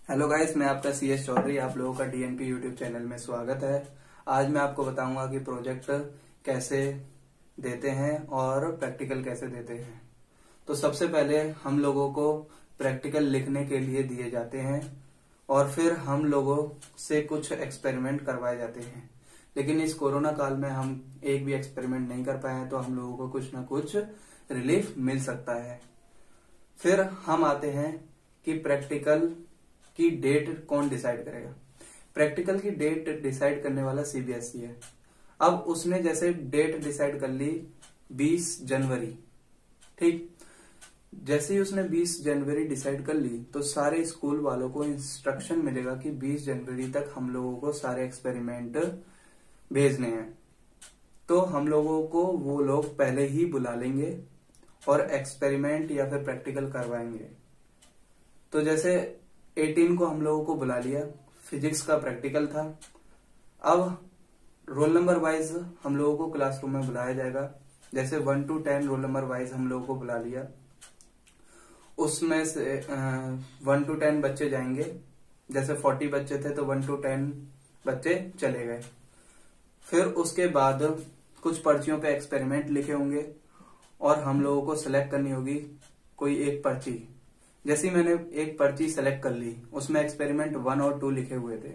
Hello guys, मैं आपका CS Chaudhary. आप लोगों का DNP यूट्यूब चैनल में स्वागत है। आज मैं आपको बताऊंगा कि प्रोजेक्ट कैसे देते हैं और प्रैक्टिकल कैसे देते हैं। तो सबसे पहले हम लोगों को प्रैक्टिकल लिखने के लिए दिए जाते हैं और फिर हम लोगों से कुछ एक्सपेरिमेंट करवाए जाते हैं। लेकिन इस कोरोना काल में हम एक भी एक्सपेरिमेंट नहीं कर पाए हैं, तो हम लोगों को कुछ ना कुछ रिलीफ मिल सकता है। फिर हम आते हैं कि प्रैक्टिकल की डेट कौन डिसाइड करेगा। प्रैक्टिकल की डेट डिसाइड करने वाला CBSE है। अब उसने जैसे डेट डिसाइड कर ली 20 जनवरी, ठीक। जैसे ही उसने 20 जनवरी डिसाइड कर ली तो सारे स्कूल वालों को इंस्ट्रक्शन मिलेगा कि 20 जनवरी तक हम लोगों को सारे एक्सपेरिमेंट भेजने हैं। तो हम लोगों को वो लोग पहले ही बुला लेंगे और एक्सपेरिमेंट या फिर प्रैक्टिकल करवाएंगे। तो जैसे 18 को हम लोगों को बुला लिया, फिजिक्स का प्रैक्टिकल था। अब रोल नंबर वाइज हम लोगों को क्लासरूम में बुलाया जाएगा। जैसे 1 to 10 रोल नंबर वाइज हम लोगों को बुला लिया। उसमें से 1 to 10 बच्चे जाएंगे। जैसे 40 बच्चे थे तो 1 to 10 बच्चे चले गए। फिर उसके बाद कुछ पर्चियों पे एक्सपेरिमेंट लिखे होंगे और हम लोगों को सिलेक्ट करनी होगी कोई एक पर्ची। जैसे ही मैंने एक पर्ची सेलेक्ट कर ली, उसमें एक्सपेरिमेंट 1 और 2 लिखे हुए थे।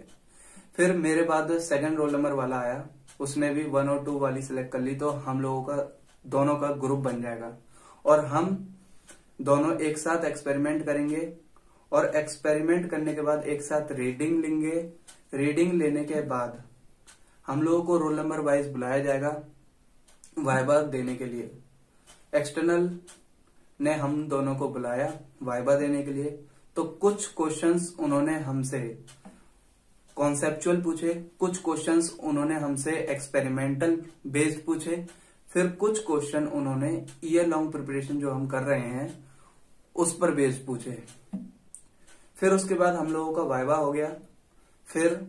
फिर मेरे बाद सेकंड रोल नंबर वाला आया, उसने भी 1 और 2 वाली सिलेक्ट कर ली। तो हम लोगों का दोनों का ग्रुप बन जाएगा और हम दोनों एक साथ एक्सपेरिमेंट करेंगे और एक्सपेरिमेंट करने के बाद एक साथ रीडिंग लेंगे। रीडिंग लेने के बाद हम लोगों को रोल नंबर वाइज बुलाया जाएगा वाइवा देने के लिए। एक्सटर्नल ने हम दोनों को बुलाया वाइवा देने के लिए। तो कुछ क्वेश्चंस उन्होंने हमसे कॉन्सेप्चुअल पूछे, कुछ क्वेश्चंस उन्होंने हमसे एक्सपेरिमेंटल बेस्ड पूछे, फिर कुछ क्वेश्चन उन्होंने ईयर लॉन्ग प्रिपरेशन जो हम कर रहे हैं उस पर बेस्ड पूछे। फिर उसके बाद हम लोगों का वाइवा हो गया। फिर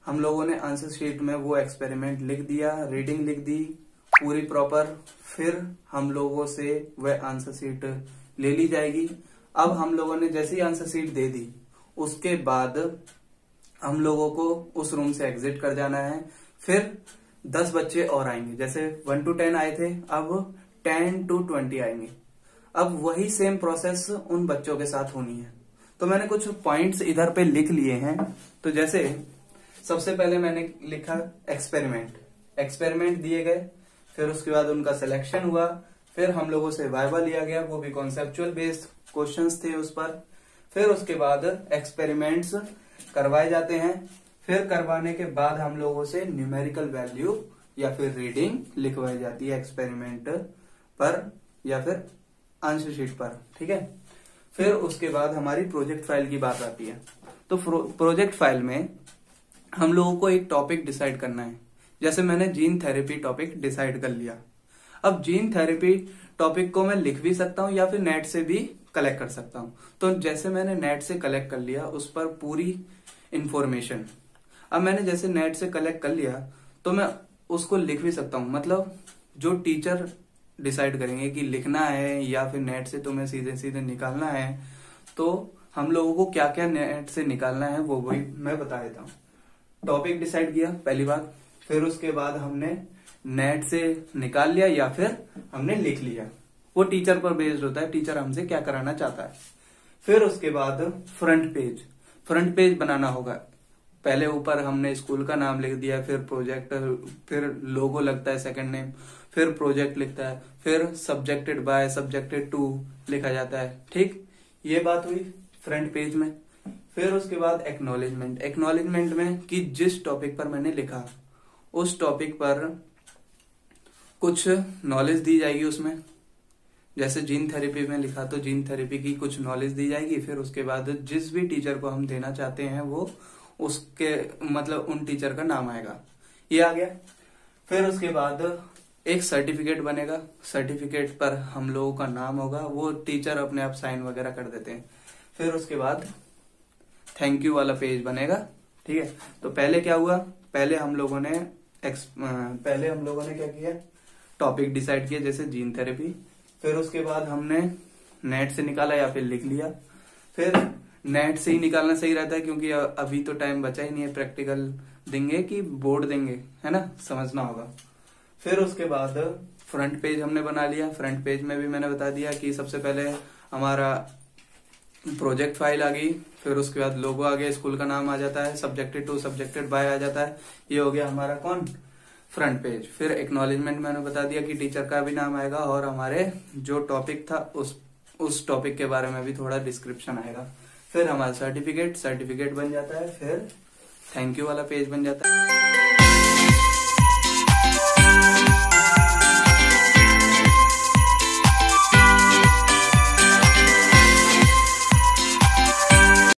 हम लोगों ने आंसर शीट में वो एक्सपेरिमेंट लिख दिया, रीडिंग लिख दी पूरी प्रॉपर। फिर हम लोगों से वह आंसर शीट ले ली जाएगी। अब हम लोगों ने जैसी आंसर शीट दे दी, उसके बाद हम लोगों को उस रूम से एग्जिट कर जाना है। फिर 10 बच्चे और आएंगे। जैसे 1 to 10 आए थे, अब 10 to 20 आएंगे। अब वही सेम प्रोसेस उन बच्चों के साथ होनी है। तो मैंने कुछ पॉइंट्स इधर पे लिख लिए हैं। तो जैसे सबसे पहले मैंने लिखा एक्सपेरिमेंट दिए गए, फिर उसके बाद उनका सिलेक्शन हुआ, फिर हम लोगों से वाइवा लिया गया, वो भी कॉन्सेप्चुअल बेस्ड क्वेश्चंस थे उस पर। फिर उसके बाद एक्सपेरिमेंट्स करवाए जाते हैं। फिर करवाने के बाद हम लोगों से न्यूमेरिकल वैल्यू या फिर रीडिंग लिखवाई जाती है एक्सपेरिमेंट पर या फिर आंसर शीट पर, ठीक है। फिर उसके बाद हमारी प्रोजेक्ट फाइल की बात आती है। तो प्रोजेक्ट फाइल में हम लोगों को एक टॉपिक डिसाइड करना है। जैसे मैंने जीन थेरेपी टॉपिक डिसाइड कर लिया। अब जीन थेरेपी टॉपिक को मैं लिख भी सकता हूँ या फिर नेट से भी कलेक्ट कर सकता हूँ। तो जैसे मैंने नेट से कलेक्ट कर लिया उस पर पूरी इंफॉर्मेशन। अब मैंने जैसे नेट से कलेक्ट कर लिया तो मैं उसको लिख भी सकता हूँ। मतलब जो टीचर डिसाइड करेंगे कि लिखना है या फिर नेट से तुम्हें सीधे सीधे निकालना है, तो हम लोगों को क्या क्या नेट से निकालना है वो वही मैं बता देता हूँ। टॉपिक डिसाइड किया पहली बात, फिर उसके बाद हमने नेट से निकाल लिया या फिर हमने लिख लिया। वो टीचर पर बेस्ड होता है, टीचर हमसे क्या कराना चाहता है। फिर उसके बाद फ्रंट पेज बनाना होगा। पहले ऊपर हमने स्कूल का नाम लिख दिया, फिर प्रोजेक्ट, फिर लोगो लगता है सेकंड नेम, फिर प्रोजेक्ट लिखता है, फिर सब्जेक्टेड बाय, सब्जेक्टेड टू लिखा जाता है, ठीक। ये बात हुई फ्रंट पेज में। फिर उसके बाद एक्नॉलेजमेंट में कि जिस टॉपिक पर मैंने लिखा उस टॉपिक पर कुछ नॉलेज दी जाएगी उसमें। जैसे जीन थेरेपी में लिखा तो जीन थेरेपी की कुछ नॉलेज दी जाएगी। फिर उसके बाद जिस भी टीचर को हम देना चाहते हैं वो उसके मतलब उन टीचर का नाम आएगा, ये आ गया। फिर उसके बाद एक सर्टिफिकेट बनेगा, सर्टिफिकेट पर हम लोगों का नाम होगा, वो टीचर अपने आप साइन वगैरह कर देते हैं। फिर उसके बाद थैंक यू वाला पेज बनेगा, ठीक है। तो पहले क्या हुआ, पहले हम लोगों ने क्या किया, टॉपिक डिसाइड किया जैसे जीन थेरेपी। फिर उसके बाद हमने नेट से निकाला या फिर लिख लिया। फिर नेट से ही निकालना सही रहता है, क्योंकि अभी तो टाइम बचा ही नहीं है। प्रैक्टिकल देंगे कि बोर्ड देंगे, है ना, समझना होगा। फिर उसके बाद फ्रंट पेज हमने बना लिया। फ्रंट पेज में भी मैंने बता दिया कि सबसे पहले हमारा प्रोजेक्ट फाइल आ गई, फिर उसके बाद लोगो आ गया, स्कूल का नाम आ जाता है, सब्जेक्टेड टू सब्जेक्टेड बाय आ जाता है। ये हो गया हमारा कौन, फ्रंट पेज। फिर एक्नॉलेजमेंट मैंने बता दिया कि टीचर का भी नाम आएगा और हमारे जो टॉपिक था उस टॉपिक के बारे में भी थोड़ा डिस्क्रिप्शन आएगा। फिर हमारा सर्टिफिकेट बन जाता है। फिर थैंक यू वाला पेज बन जाता है।